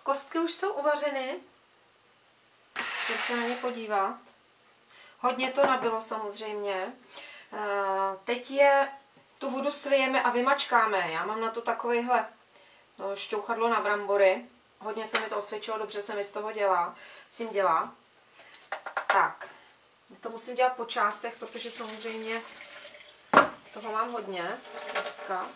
kostky už jsou uvařeny. Chci se na ně podívat. Hodně to nabilo samozřejmě. Teď tu vodu slijeme a vymačkáme. Já mám na to takovýhle šťouchadlo na brambory. Hodně se mi to osvědčilo, dobře se mi s tím dělá. Tak, to musím dělat po částech, protože samozřejmě toho mám hodně dneska.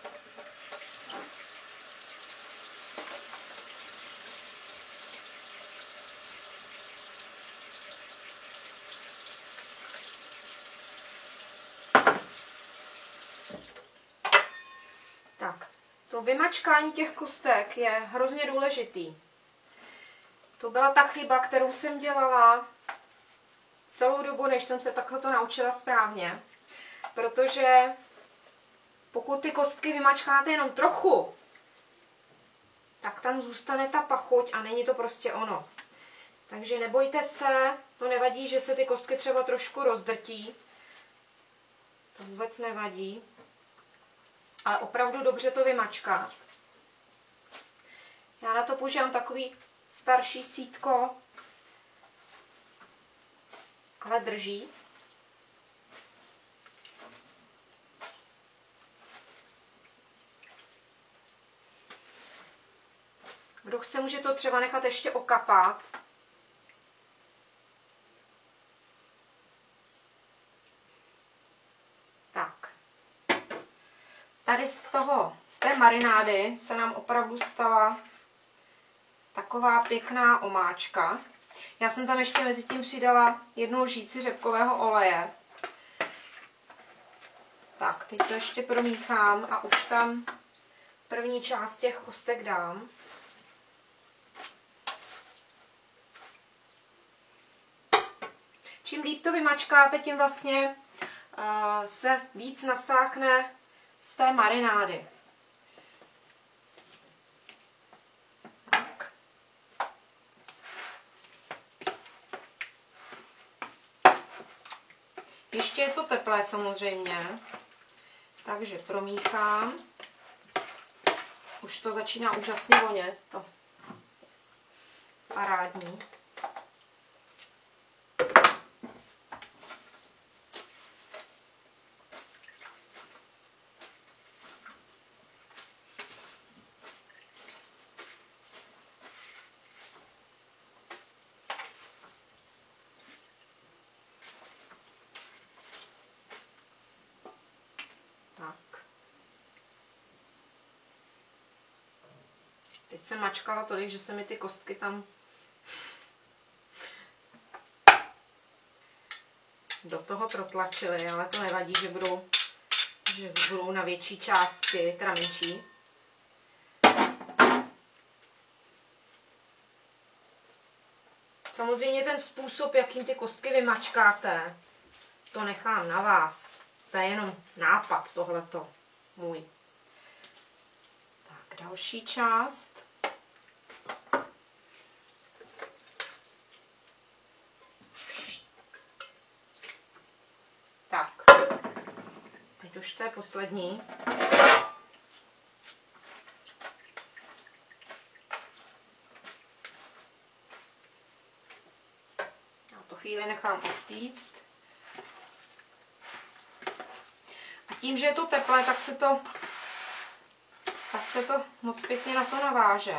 Tak, to vymačkání těch kostek je hrozně důležitý. To byla ta chyba, kterou jsem dělala celou dobu, než jsem se takhle to naučila správně. Protože pokud ty kostky vymačkáte jenom trochu, tak tam zůstane ta pachuť a není to prostě ono. Takže nebojte se, to nevadí, že se ty kostky třeba trošku rozdrtí. To vůbec nevadí. Ale opravdu dobře to vymačká. Já na to používám takový starší sítko, ale drží. Kdo chce, může to třeba nechat ještě okapat. Tak. Tady z té marinády se nám opravdu stala taková pěkná omáčka. Já jsem tam ještě mezi tím přidala 1 lžíci řepkového oleje. Tak, teď to ještě promíchám a už tam první část těch kostek dám. Čím líp to vymačkáte, tím vlastně se víc nasákne z té marinády. Tak. Ještě je to teplé samozřejmě, takže promíchám. Už to začíná úžasně vonět, to parádní. Tak. Teď jsem mačkala tolik, že se mi ty kostky tam do toho protlačily, ale to nevadí, že budou na větší části, teda menší. Samozřejmě ten způsob, jakým ty kostky vymačkáte, to nechám na vás. To je jenom nápad tohleto můj. Tak, další část. Tak, teď už to je poslední. Já to chvíli nechám odtéct. A tím, že je to teplé, tak se to moc pěkně na to naváže.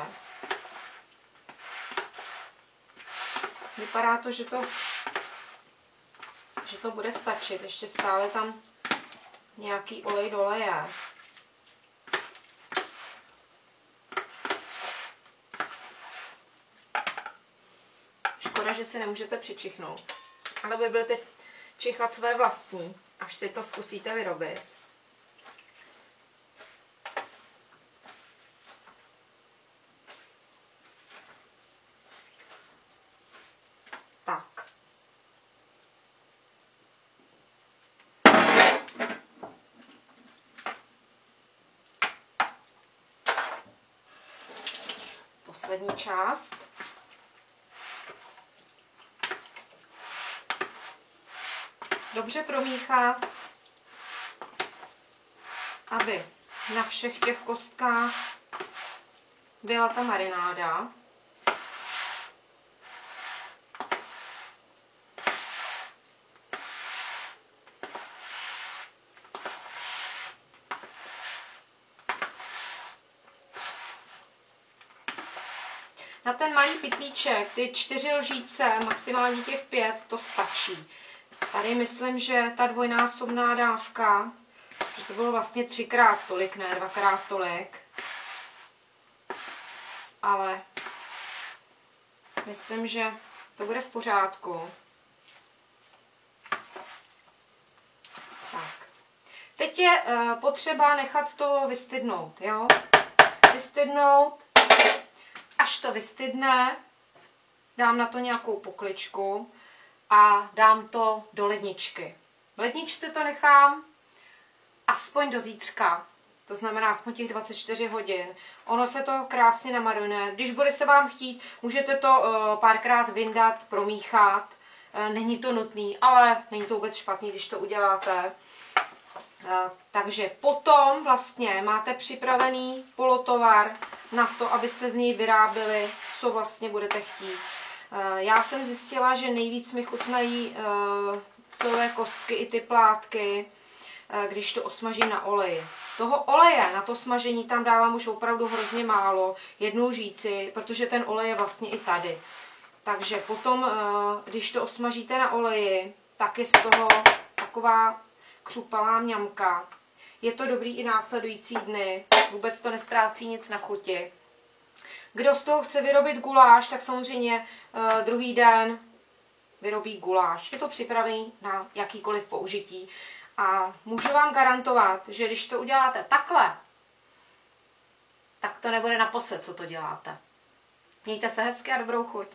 Vypadá to, že to bude stačit. Ještě stále tam nějaký olej dole je. Škoda, že si nemůžete přičichnout. Ale vy budete čichat své vlastní, až si to zkusíte vyrobit. Tak. Poslední část. Dobře promíchat, aby na všech těch kostkách byla ta marináda. Na ten malý pytlíček, ty 4 lžíce, maximálně těch 5, to stačí. Tady myslím, že ta dvojnásobná dávka, že to bylo vlastně 3krát tolik, ne 2krát tolik. Ale myslím, že to bude v pořádku. Tak. Teď je potřeba nechat to vystydnout, jo? Vystydnout. Až to vystydne, dám na to nějakou pokličku a dám to do ledničky. V ledničce to nechám aspoň do zítřka. To znamená aspoň těch 24 hodin. Ono se to krásně namaruje. Když bude se vám chtít, můžete to párkrát vyndat, promíchat. Není to nutný, ale není to vůbec špatný, když to uděláte. Takže potom vlastně máte připravený polotovar na to, abyste z něj vyráběli, co vlastně budete chtít. Já jsem zjistila, že nejvíc mi chutnají silové kostky i ty plátky, když to osmažím na oleji. Toho oleje na to smažení tam dávám už opravdu hrozně málo, 1 lžíci, protože ten olej je vlastně i tady. Takže potom, když to osmažíte na oleji, tak je z toho taková křupavá mňamka. Je to dobrý i následující dny, vůbec to nestrácí nic na chuti. Kdo z toho chce vyrobit guláš, tak samozřejmě druhý den vyrobí guláš. Je to připravený na jakýkoliv použití. A můžu vám garantovat, že když to uděláte takhle, tak to nebude naposled, co to děláte. Mějte se hezky a dobrou chuť.